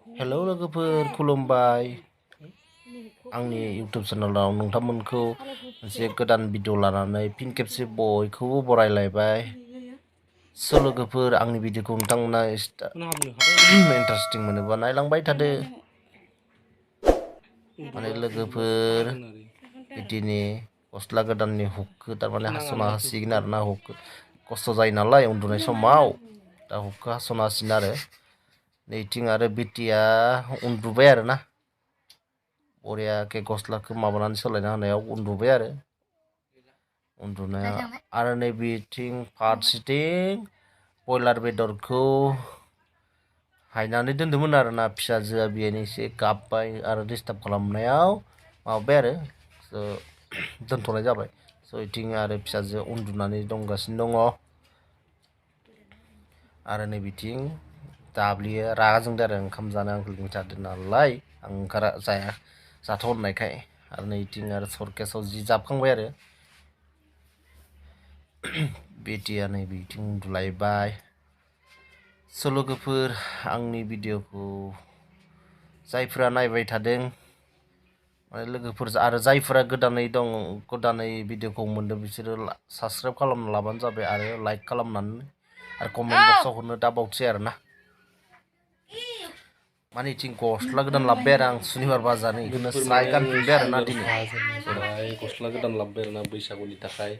hello लोगोफोर खुलुमबाय आंनि YouTube चेनेलाव नोंथांमोनखौ मोनसे गोदान भिडिअ लानानै फिन खेबसे बयखौबो बरायलायबाय स' लोगोफोर आंनि भिडिअखौ नोंथांमोना इन्टारेस्टिं मोनोबा नायलांबाय थादो माने लोगोफोर बिदिनो गस्ला गोदाननि हुकखौ तारमाने हास'ना होसिगोन आरोना हुकखौ खस्थ' जायो नालाय उन्दुनाय समाव दा हुकखौ हास'ना होसिगोन आरो नैथिं आरो बिटिया उन्दुबाय आरोना बरियाके गस्लाखौ माबानानै सोलायना होनायाव उन्दुबाय आरो उन्दुनाया आरो नैबेथिं फारसेथिं बयलार बेदरखौ हायनानै दोन्दोंमोन आरोना फिसाजोआ बेनो एसे गाबबाय आरो डिस्टार्ब खालामनायाव माबाबाय आरो दोनथ'नाय जाबाय स' इथिं आरो फिसाजोआ उन्दुनानै दंगासिनो दङ आरो नैबेथिं दाब्लियो रागा जोंदों आरो ओंखाम जानो आंखौ लिंथारदों नालाय आं ओंखारा जाया जाथ' होननायखाय आरो नैथिं आरो सरकेसाव जि जाबखांबाय आरो बेटिया नैबेथिं उन्दुलायबाय स' लोगोफोर आंनि भिडिअखौ जायफोरा नायबाय थादों माने लोगोफोर आरो जायफोरा गोदानै दं गोदानै भिडिअखौ मोन्दों बिसोरो साबस्क्राइब खालामना लाबानो जाबाय आरो लाइक खालामनानै आरो कमेन्ट बक्सआव हरनो दाबावसै आरोना माने इथिं गस्ला गोदान लाबोबाय आरो आं सुनिबार बाजारनि बेखौनो स्राय गानफिनबाय आरोना दिनै गस्ला गोदान लाबोबाय आरोना बैसागुनि थाखाय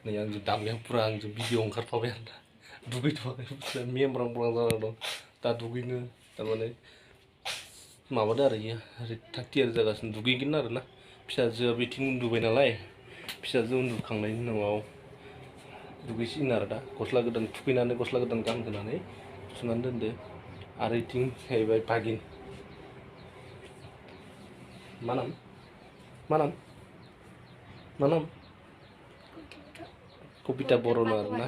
नै आंजों दाबायाव पुरा आंजों भिडिअ ओंखारफाबाय आरोना दुगैथ'वाखै मेमब्रां ब्रां जाना दं दा दुगैनो थारमाने माबादो आरो इयो थाग थियारि जागासिनो दुगैगोन आरोना फिसाजोआ बिथिं उन्दुबाय नालाय फिसाजो उन्दुखांनायनि उनाव दुगैसिगोन आरो दा गस्ला गोदान थुखैनानै गस्ला गोदान गानहोनानै सुनानै दोनदो आरो इथिं जाहैबाय भागिन मा नाम कबिता बर'नो आरोना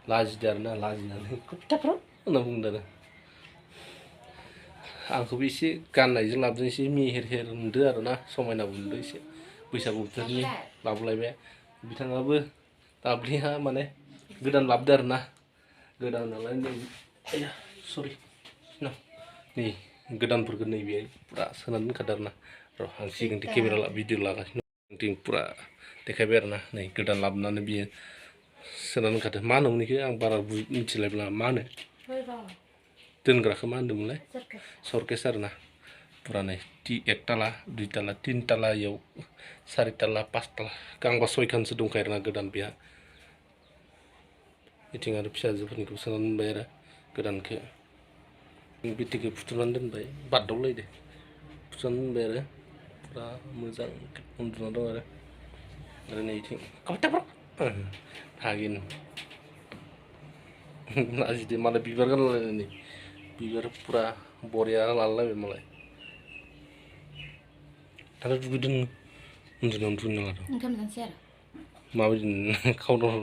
लाजिदो आरोना लाजिनानै कबिता बर' होनना बुंदों आरो आंखौबो एसे गाननायजों लाबोदों एसे मेहेर नुदो आरोना समायना नुदो एसे बैसागु बोथोरनि लाबोलायबाय बिथाङाबो दाब्लिहा माने गोदान लाबोदो आरोना गोदान नालाय नै सरि नै गोदानफोरखौ नैबे पुरा सोनानै दोनखादो आरोना र' आं सिगांथिं केमेरा भिडिअ लागासिनो दं पुरा देखायबाय आरोना नै गोदान लाबोनानै बियो सोनानै दोनखादो मा होनोमोन बेखौ आं बारा मिथिलायब्ला मा होनो दोनग्राखौ मा होनदोंमोनलाय सरकेस आरोना पुरा नै एक ताला दुइ ताला तिन ताला इयाव सारि ताला पास ताला गांबा सयखानसो दंखायो आरोना गोदान बेहा बिथिं आरो फिसाजोफोरनिखौ सोनानै दोनबाय आरो गोदानखौ बिटिखौ फुथुनानै दोनबाय बारदावलायदो फुथुनानै दोनबाय आरो पुरा मोजां उन्दुना दं आरो नैथिं कबिता भागिन लाजिदो मालाय बिबार गानलायनानै बिबार पुरा बरिया लालायबाय मालाय दाना दुगैदों उन्दुनायावनो दुगैना लादों माबायदि खावदाव